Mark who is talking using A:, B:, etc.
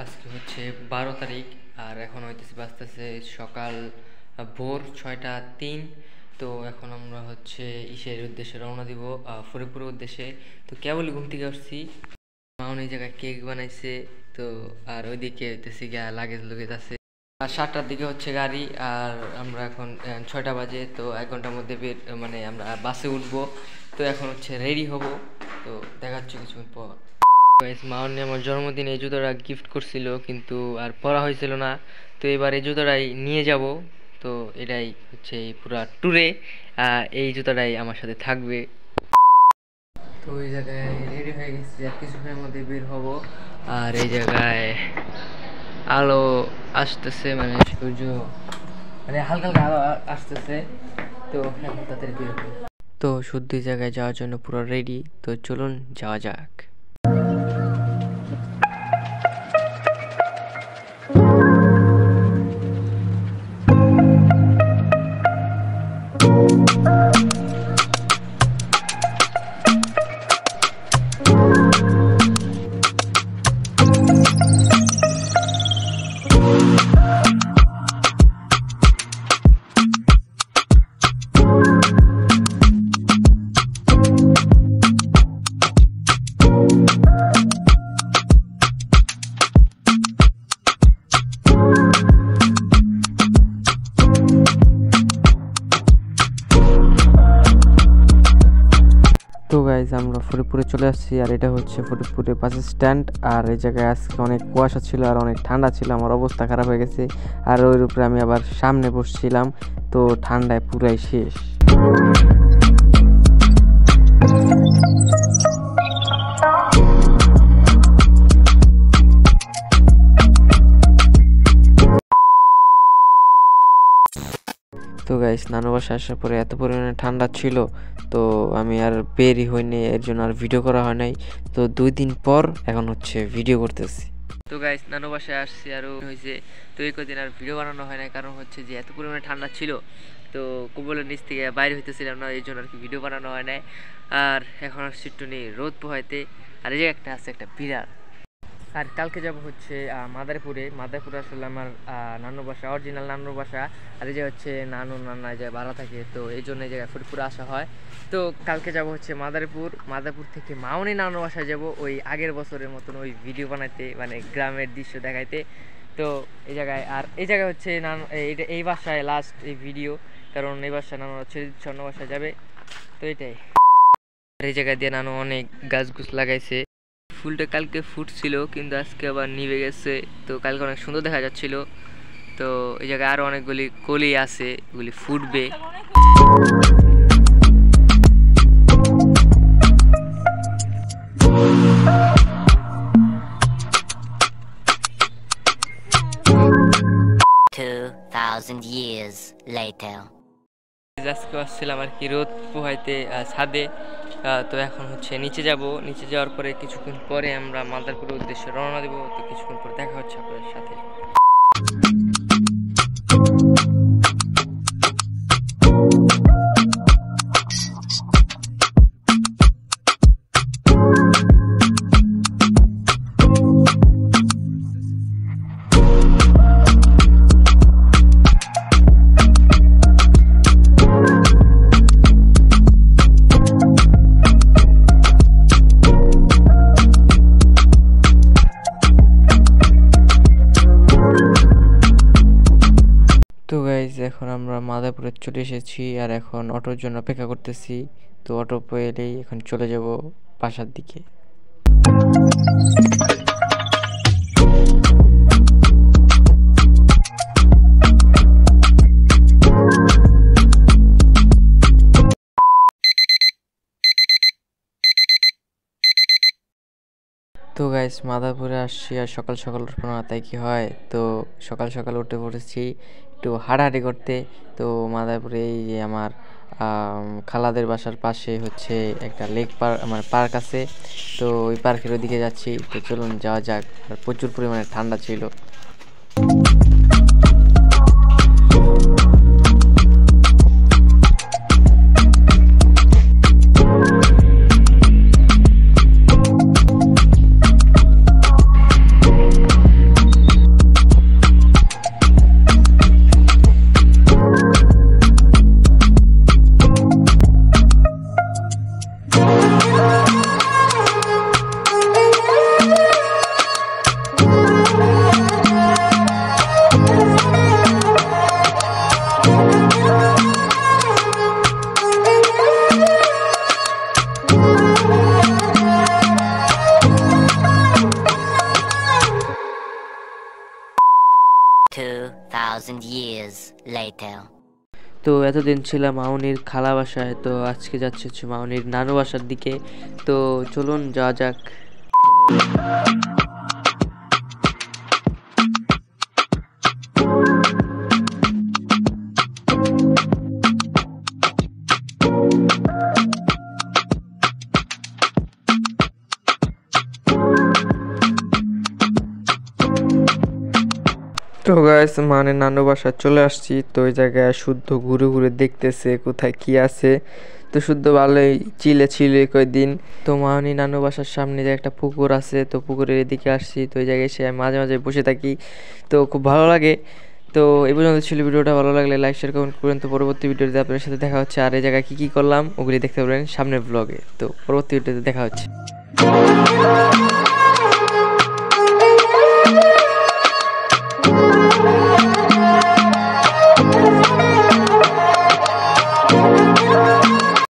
A: আজকে হচ্ছে 12 তারিখ। আর এখন হইতেছে বাজতেছে সকাল ভোর 6টা 3। তো এখন আমরা হচ্ছে ইসের উদ্দেশ্যে রওনা দিব, ফরিদপুরের উদ্দেশ্যে। তো কেবলই ঘুম থেকে আসছি, মাউন এই জায়গায় কেক বানাইছে। তো আর ওইদিকে হইতেছে গিয়া লাগেজ লুগেজ আছে। আর 7টার দিকে হচ্ছে গাড়ি, আর আমরা এখন 6টা বাজে। তো 1 ঘন্টার মধ্যে মানে আমরা বাসে উঠবো। তো এখন হচ্ছে রেডি হব। তো দেখা হচ্ছে কিছুক্ষণ পর। মাউনি আমার জন্মদিনে এই জুতোটা গিফট করছিল, কিন্তু আর পরা হয়েছিল না। তো এবার এই জুতোটাই নিয়ে যাব। তো এটাই হচ্ছে এই পুরা ট্যুরে এই জুতোটাই আমার সাথে থাকবে। তো ওই জায়গায় রেডি হয়ে গেছি, আর কিছুক্ষণের মধ্যে বের হব। আর এই জায়গায় আলো আসতেছে, মানে সূর্য মানে হালকা হালকা আলো আসতেছে। তো এখন তাদের বের হবো। তো শুদ্ধ জায়গায় যাওয়ার জন্য পুরো রেডি। তো চলুন যাওয়া যাক। তো গাইজ আমরা ফরিদপুরে চলে আসছি, আর এটা হচ্ছে ফরিদপুরে বাস স্ট্যান্ড। আর এই জায়গায় আজকে অনেক কুয়াশা ছিল আর অনেক ঠান্ডা ছিল, আমার অবস্থা খারাপ হয়ে গেছে। আর ওর উপরে আমি আবার সামনে বসছিলাম, তো ঠান্ডায় পুরাই শেষ। তো গাইস নানু বাসা আসার পরে এত পরিমাণে ঠান্ডা ছিল, তো আমি আর বেরই হইনি, এর জন্য আর ভিডিও করা হয় নাই। তো 2 দিন পর এখন হচ্ছে ভিডিও করতেছি। তো গাইস নানু বাসায় আসছি আর হয়েছে, তো এই কদিন আর ভিডিও বানানো হয় না, কারণ হচ্ছে যে এত পরিমাণে ঠান্ডা ছিল। তো কম্বলের নিচ থেকে বাইরে হইতেছিলাম না, এই জন্য আর কি ভিডিও বানানো হয় নাই। আর এখন আসছি একটু নেই রোদ পোহাইতে। আর এই যে একটা আছে একটা বিড়াল। আর কালকে যাব হচ্ছে মাদারীপুরে আসলে আমার নানুর বাসা, অরিজিনাল নানুর বাসা। আর এই যে হচ্ছে নানু নানা যে ভাড়া থাকে, তো এই জন্য এই জায়গায় ফরিদপুরে আসা হয়। তো কালকে যাব হচ্ছে মাদারীপুর থেকে মাউনি নানুর বাসায় যাব, ওই আগের বছরের মতন ওই ভিডিও বানাইতে, মানে গ্রামের দৃশ্য দেখাইতে। তো এই জায়গায় হচ্ছে নানু এই বাসায় লাস্ট এই ভিডিও, কারণ এই বাসায় নানু ছেড়ে দিচ্ছে, অন্য বাসায় যাবে। তো এটাই। আর এই জায়গায় দিয়ে নানু অনেক গাছ লাগাইছে। ফুলটা কালকে ফুটছিল, কিন্তু আজকে আবার নিভে গেছে। তো কালকে অনেক সুন্দর দেখা যাচ্ছিল। তো এই জায়গায় আরো অনেকগুলি কলি আছে, ওগুলি ফুটবে। আজকে আসছিলাম আর কি রোদ পোহাইতে ছাদে। তো এখন হচ্ছে নিচে যাওয়ার পরে কিছুক্ষণ পরে আমরা মাদারীপুরের উদ্দেশ্যে রওনা দেবো। তো কিছুক্ষণ পরে দেখা হচ্ছে আপনাদের সাথে। তো গাইজ এখন আমরা মাদারীপুরে চলে এসেছি, আর এখন অটোর জন্য অপেক্ষা করতেছি। তো অটো পেলেই এখন চলে যাব বাসার দিকে। তো গাইস মাদারীপুরে আসছি, আর সকাল সকাল উঠবো না, তাই কি হয়। তো সকাল সকাল উঠে পড়েছি একটু হাঁটাহাঁটি করতে। তো মাদারীপুরে এই যে আমার খালাদের বাসার পাশে হচ্ছে একটা লেক পার্ক, আমার পার্ক আছে। তো ওই পার্কের ওইদিকে যাচ্ছি। তো চলুন যাওয়া যাক। আর প্রচুর পরিমাণে ঠান্ডা ছিল।
B: 2,000 years later.
A: তো এতদিন ছিলাম মাউনির খালা বাসায়, তো আজকে যাচ্ছে হচ্ছে মাউনির নানু বাসার দিকে। তো চলুন যাওয়া যাক। তো গাইস মানে নানু বাসা চলে আসছি। তো ওই জায়গায় শুদ্ধ ঘুরে ঘুরে দেখতেছে কোথায় কি আছে। তো শুদ্ধ ভালোই চিলে ছিল কয়েকদিন। তো মাউনি নানু বাসার সামনে যে একটা পুকুর আছে, তো পুকুরের এদিকে আসছি। তো ওই জায়গায় এসে আমি মাঝে মাঝে বসে থাকি, তো খুব ভালো লাগে। তো এই পর্যন্ত ছিল ভিডিওটা, ভালো লাগলে লাইক শেয়ার কমেন্ট করেন। তো পরবর্তী ভিডিওতে আপনার সাথে দেখা হচ্ছে, আর এই জায়গায় কী কী করলাম ওগুলি দেখতে পাবেন সামনের ব্লগে। তো পরবর্তী ভিডিওতে দেখা হচ্ছে।